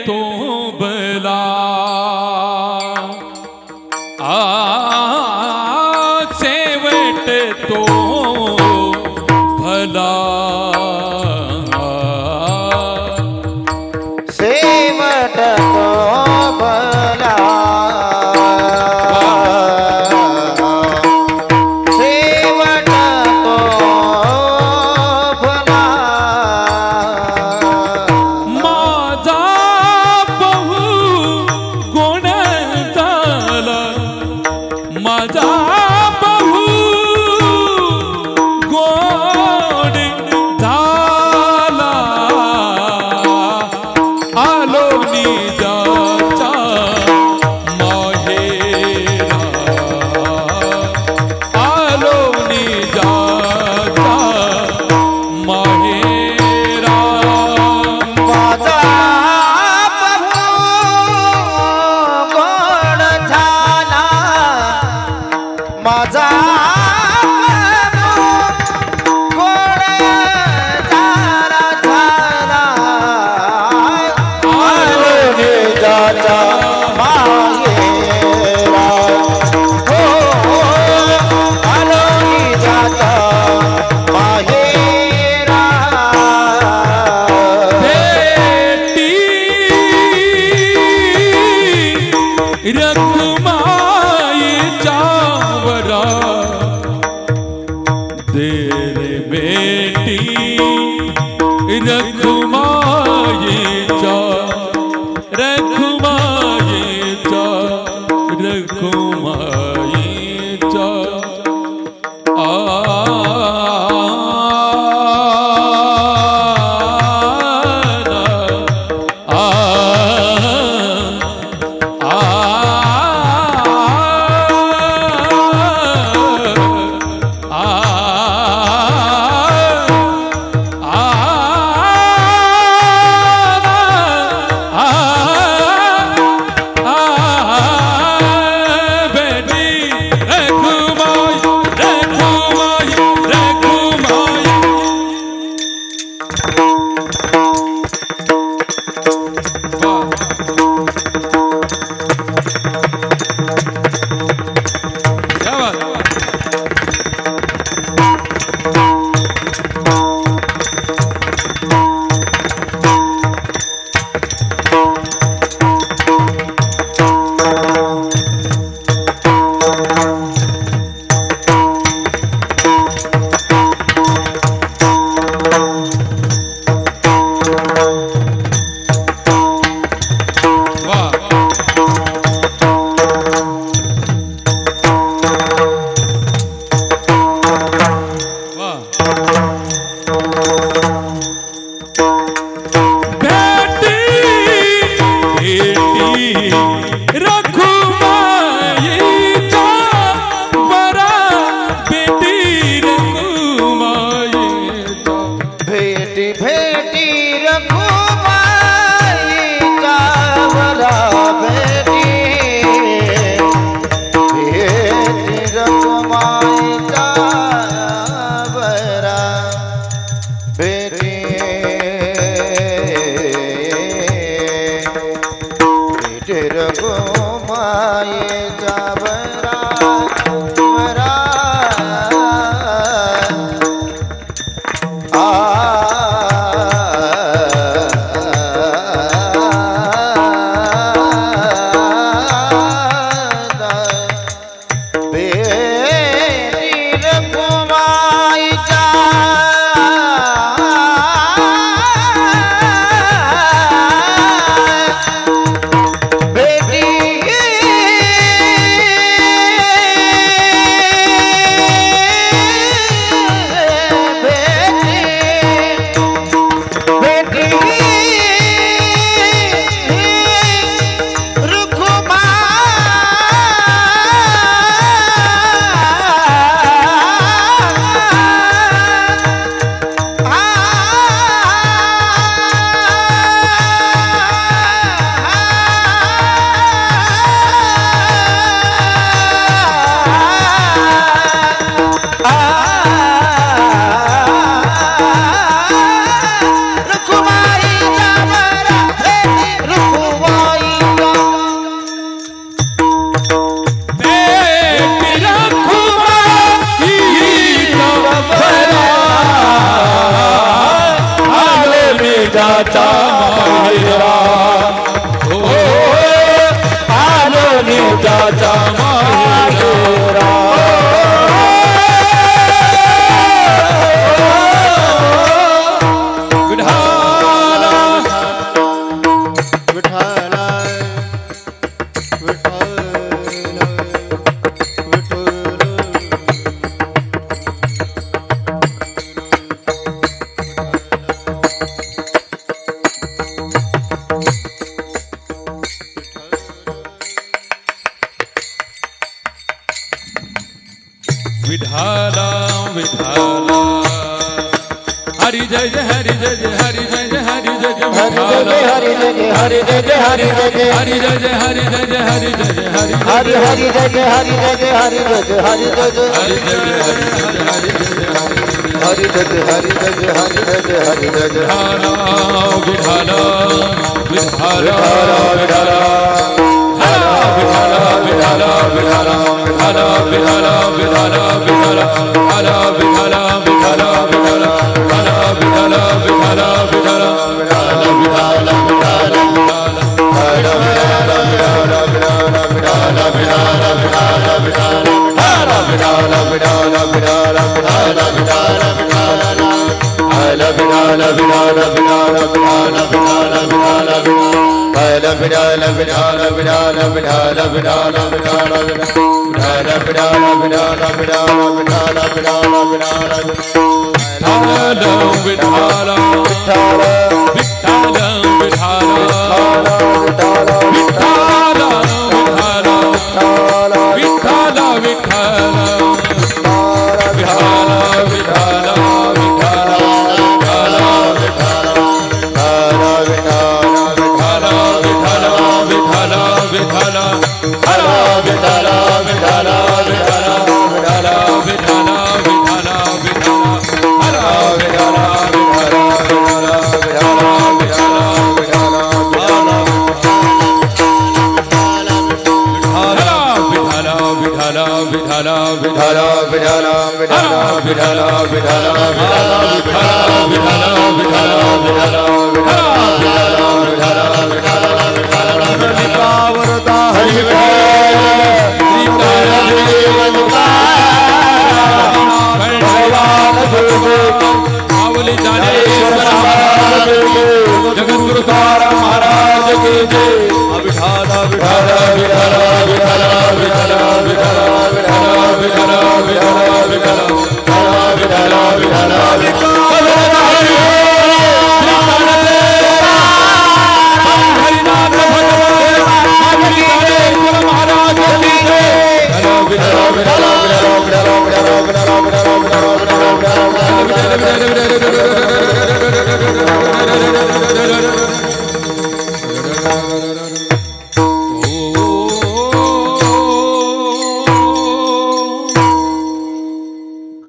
तो भला सेवट तो भला सेवट तो भला सेवट तो भला माझा बहु गुण झाला माझा बहु गोड झाला आलो निजाचा माहेरा आलो निजाचा माहेरा माझा बहु गोड झाला माझा गोड झाला झाला आलो निजाचा माहेरा हो आलो निजाचा माहेरा बेटी रखमाई चावरा तेरे बेटी रखमाई चा रखमाई चा रखमाई चा निजाचा माहेरा हो आलो निजाचा माहेरा विठाला विठाला हरि जय जय हरि जय जय हरि जय जय हरि जय जय विठाला हरि जय जय हरि जय जय हरि जय जय हरि जय जय हरि जय जय हरि जय जय हरि हरि हरि जय जय हरि जय जय हरि जय जय हरि जय जय हरि जय जय हरि जय जय हरि जय जय हरि जय जय हरि जय जय हरि जय जय हरि जय जय विठाला विठाला विठाला विठाला विठाला विठाला विठाला विठाला विठाला विठाला विठाला विठाला विठाला विठाला विठाला विठाला जगद्गुरु तारा महाराज की जय विठाला विठाला विठाला विठाला विठाला विठाला विठाला विठाला विठाला विठाला विठाला महाराज